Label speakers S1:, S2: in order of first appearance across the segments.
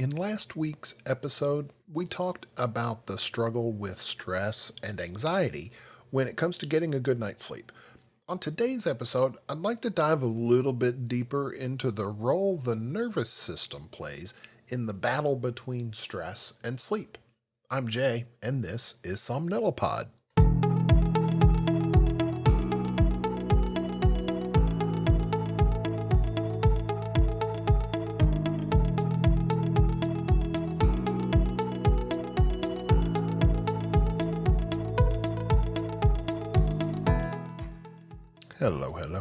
S1: In last week's episode, we talked about the struggle with stress and anxiety when it comes to getting a good night's sleep. On today's episode, I'd like to dive a little bit deeper into the role the nervous system plays in the battle between stress and sleep. I'm Jay, and this is Somnilopod.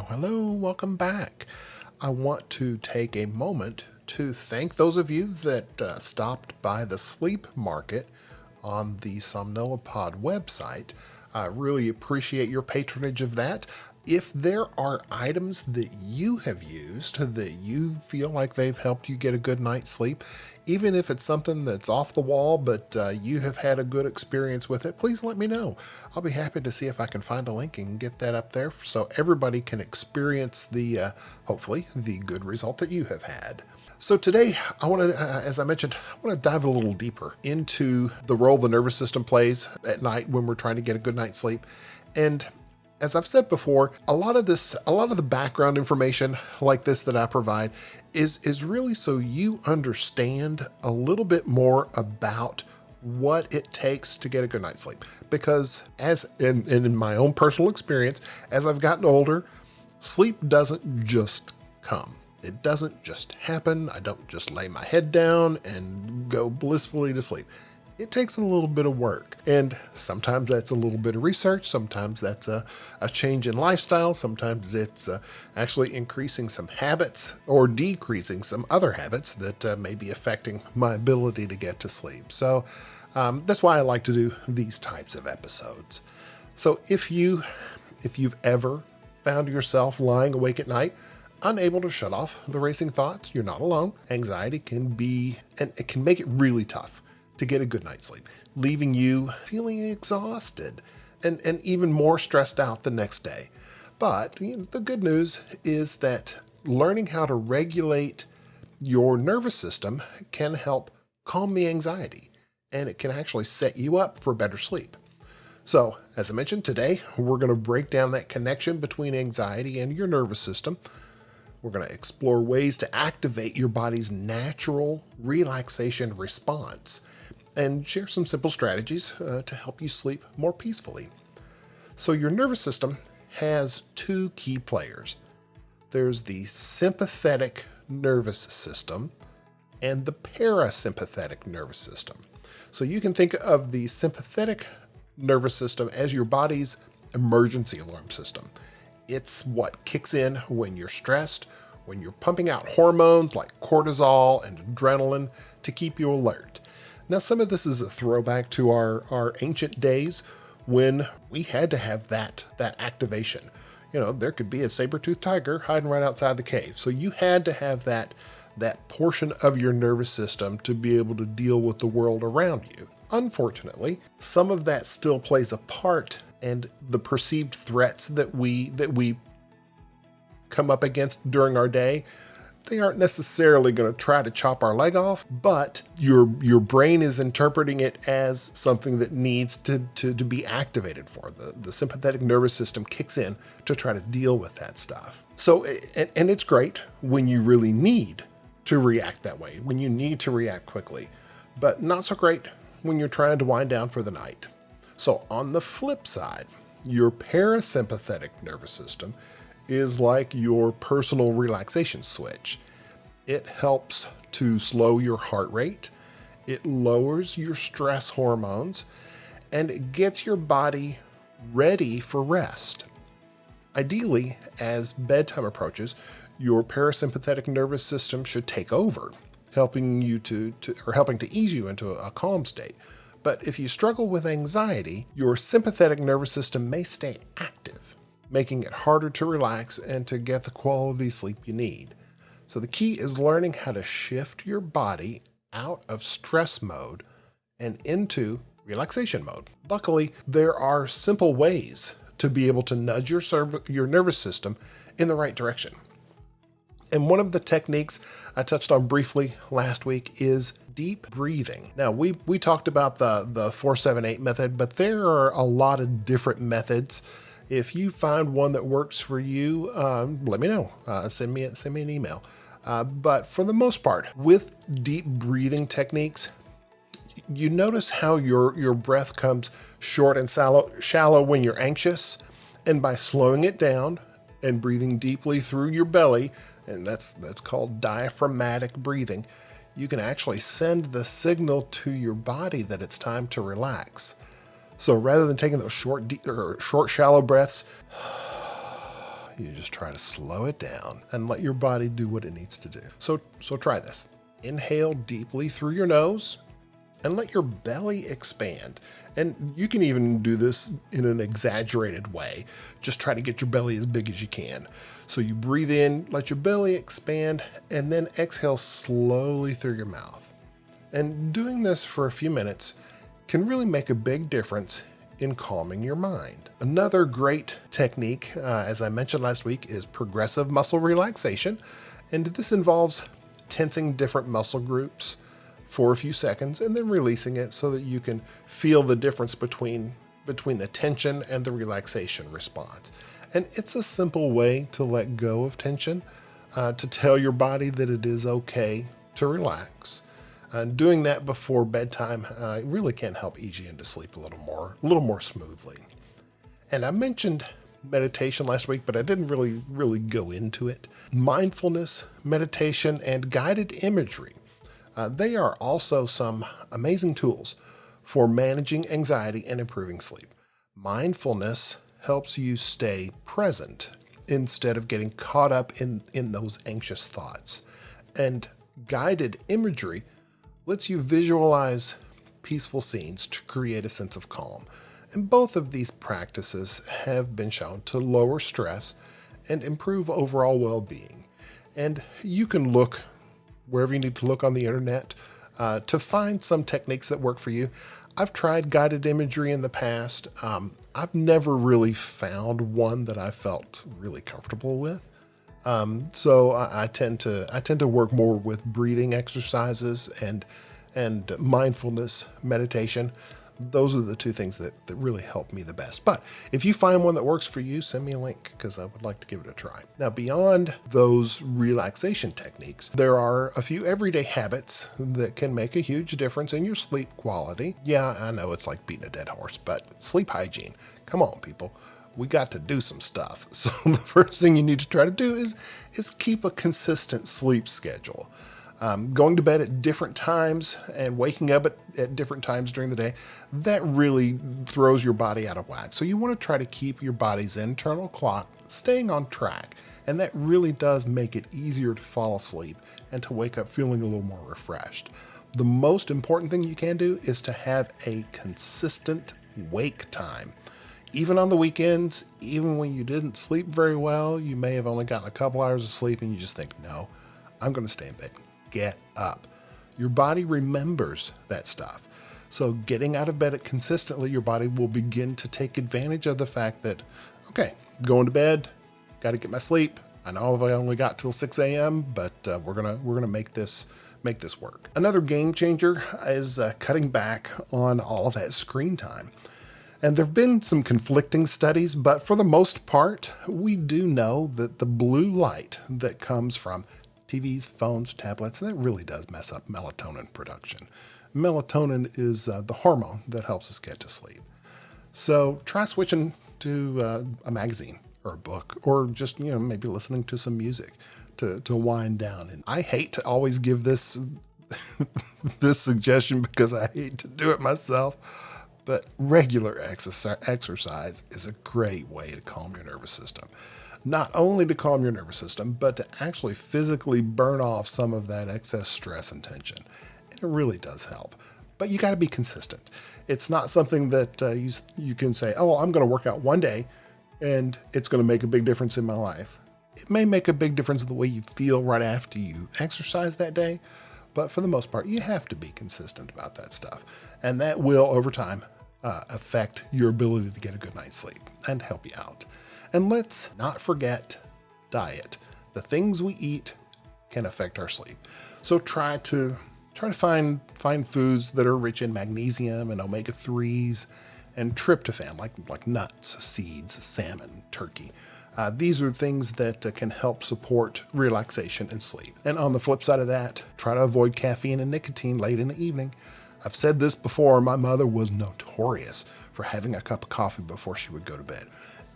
S1: Hello. Welcome back. I want to take a moment to thank those of you that stopped by the sleep market on the Somnilopod website. I really appreciate your patronage of that. If there are items that you have used that you feel like they've helped you get a good night's sleep, even if it's something that's off the wall, but you have had a good experience with it, please let me know. I'll be happy to see if I can find a link and get that up there so everybody can experience the, hopefully, the good result that you have had. So today, I want to, as I mentioned, I want to dive a little deeper into the role the nervous system plays at night when we're trying to get a good night's sleep. And as I've said before, a lot of the background information like this that I provide is really so you understand a little bit more about what it takes to get a good night's sleep. Because as in my own personal experience, as I've gotten older, sleep doesn't just come. It doesn't just happen. I don't just lay my head down and go blissfully to sleep. It takes a little bit of work. And sometimes that's a little bit of research. Sometimes that's a change in lifestyle. Sometimes it's actually increasing some habits or decreasing some other habits that may be affecting my ability to get to sleep. So that's why I like to do these types of episodes. So if you've ever found yourself lying awake at night, unable to shut off the racing thoughts, you're not alone. Anxiety can be, and it can make it really tough to get a good night's sleep, leaving you feeling exhausted and even more stressed out the next day. But the good news is that learning how to regulate your nervous system can help calm the anxiety, and it can actually set you up for better sleep. So, as I mentioned, today we're going to break down that connection between anxiety and your nervous system. We're going to explore ways to activate your body's natural relaxation response and share some simple strategies to help you sleep more peacefully. So your nervous system has two key players. There's the sympathetic nervous system and the parasympathetic nervous system. So you can think of the sympathetic nervous system as your body's emergency alarm system. It's what kicks in when you're stressed, when you're pumping out hormones like cortisol and adrenaline to keep you alert. Now, some of this is a throwback to our ancient days when we had to have that activation. There could be a saber-toothed tiger hiding right outside the cave. So you had to have that portion of your nervous system to be able to deal with the world around you. Unfortunately, some of that still plays a part, and the perceived threats that we come up against during our day, they aren't necessarily going to try to chop our leg off, but your brain is interpreting it as something that needs to be activated for. The sympathetic nervous system kicks in to try to deal with that stuff. So, and it's great when you really need to react that way, when you need to react quickly, but not so great when you're trying to wind down for the night. So on the flip side, your parasympathetic nervous system is like your personal relaxation switch. It helps to slow your heart rate, it lowers your stress hormones, and it gets your body ready for rest. Ideally, as bedtime approaches, your parasympathetic nervous system should take over, helping to ease you into a calm state. But if you struggle with anxiety, your sympathetic nervous system may stay active, making it harder to relax and to get the quality sleep you need. So the key is learning how to shift your body out of stress mode and into relaxation mode. Luckily, there are simple ways to be able to nudge your nervous system in the right direction. And one of the techniques I touched on briefly last week is deep breathing. Now, we talked about the 4-7-8 method, but there are a lot of different methods. If you find one that works for you, let me know. Send me an email. But for the most part, with deep breathing techniques, you notice how your breath comes short and shallow when you're anxious, and by slowing it down and breathing deeply through your belly, and that's called diaphragmatic breathing, you can actually send the signal to your body that it's time to relax. So rather than taking those short, shallow breaths, you just try to slow it down and let your body do what it needs to do. So try this. Inhale deeply through your nose and let your belly expand. And you can even do this in an exaggerated way. Just try to get your belly as big as you can. So you breathe in, let your belly expand, and then exhale slowly through your mouth. And doing this for a few minutes can really make a big difference in calming your mind. Another great technique, as I mentioned last week, is progressive muscle relaxation. And this involves tensing different muscle groups for a few seconds and then releasing it so that you can feel the difference between the tension and the relaxation response. And it's a simple way to let go of tension, to tell your body that it is okay to relax. And doing that before bedtime really can help ease you into sleep a little more smoothly. And I mentioned meditation last week, but I didn't really go into it. Mindfulness, meditation, and guided imagery. They are also some amazing tools for managing anxiety and improving sleep. Mindfulness helps you stay present instead of getting caught up in those anxious thoughts. And guided imagery lets you visualize peaceful scenes to create a sense of calm. And both of these practices have been shown to lower stress and improve overall well-being. And you can look wherever you need to look on the internet to find some techniques that work for you. I've tried guided imagery in the past. I've never really found one that I felt really comfortable with. So I tend to work more with breathing exercises and mindfulness meditation. Those are the two things that really help me the best. But if you find one that works for you, send me a link because I would like to give it a try. Now, beyond those relaxation techniques, there are a few everyday habits that can make a huge difference in your sleep quality. Yeah, I know it's like beating a dead horse, but sleep hygiene. Come on, people. We got to do some stuff. So the first thing you need to try to do is keep a consistent sleep schedule. Going to bed at different times and waking up at different times during the day, that really throws your body out of whack. So you want to try to keep your body's internal clock staying on track. And that really does make it easier to fall asleep and to wake up feeling a little more refreshed. The most important thing you can do is to have a consistent wake time. Even on the weekends, even when you didn't sleep very well, you may have only gotten a couple hours of sleep and you just think, no, I'm going to stay in bed. Get up. Your body remembers that stuff. So getting out of bed consistently, your body will begin to take advantage of the fact that, okay, going to bed, got to get my sleep. I know I only got till 6 a.m., but we're gonna make this work. Another game changer is cutting back on all of that screen time. And there have been some conflicting studies, but for the most part, we do know that the blue light that comes from TVs, phones, tablets, that really does mess up melatonin production. Melatonin is the hormone that helps us get to sleep. So try switching to a magazine or a book, or just, maybe listening to some music to wind down. And I hate to always give this this suggestion because I hate to do it myself, but regular exercise is a great way to calm your nervous system. Not only to calm your nervous system, but to actually physically burn off some of that excess stress and tension. And it really does help. But you got to be consistent. It's not something that you can say, oh, well, I'm going to work out one day and it's going to make a big difference in my life. It may make a big difference in the way you feel right after you exercise that day, but for the most part, you have to be consistent about that stuff. And that will, over time, affect your ability to get a good night's sleep and help you out. And let's not forget diet. The things we eat can affect our sleep. So try to find foods that are rich in magnesium and omega-3s and tryptophan, like nuts, seeds, salmon, turkey. These are things that can help support relaxation and sleep. And on the flip side of that, try to avoid caffeine and nicotine late in the evening. I've said this before, my mother was notorious for having a cup of coffee before she would go to bed.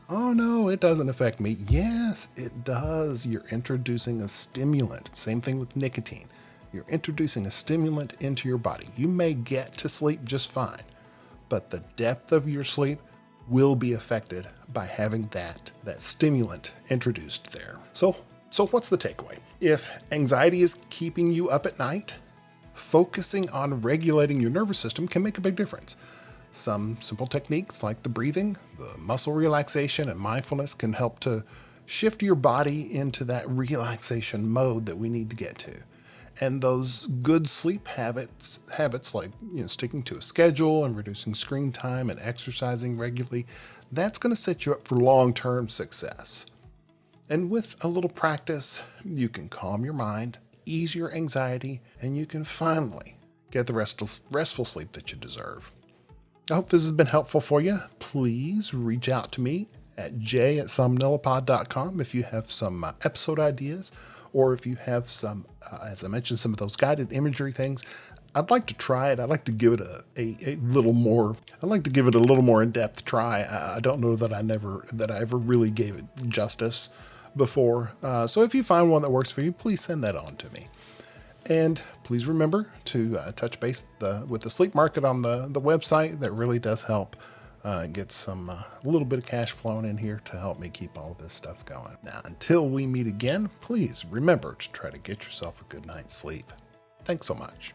S1: Oh no, it doesn't affect me. Yes, it does. You're introducing a stimulant. Same thing with nicotine. You're introducing a stimulant into your body. You may get to sleep just fine, but the depth of your sleep will be affected by having that stimulant introduced there. So what's the takeaway? If anxiety is keeping you up at night, focusing on regulating your nervous system can make a big difference. Some simple techniques like the breathing, the muscle relaxation, and mindfulness can help to shift your body into that relaxation mode that we need to get to. And those good sleep habits like sticking to a schedule and reducing screen time and exercising regularly, that's going to set you up for long-term success. And with a little practice, you can calm your mind, ease your anxiety, and you can finally get the restful sleep that you deserve. I hope this has been helpful for you. Please reach out to me at j@somnilopod.com if you have some episode ideas, or if you have some, as I mentioned, some of those guided imagery things. I'd like to try it. I'd like to give it a little more. I'd like to give it a little more in-depth try. I don't know that I ever really gave it justice before. So if you find one that works for you, please send that on to me. And please remember to touch base with the sleep market on the website. That really does help get some a little bit of cash flowing in here to help me keep all of this stuff going. Now, until we meet again, please remember to try to get yourself a good night's sleep. Thanks so much.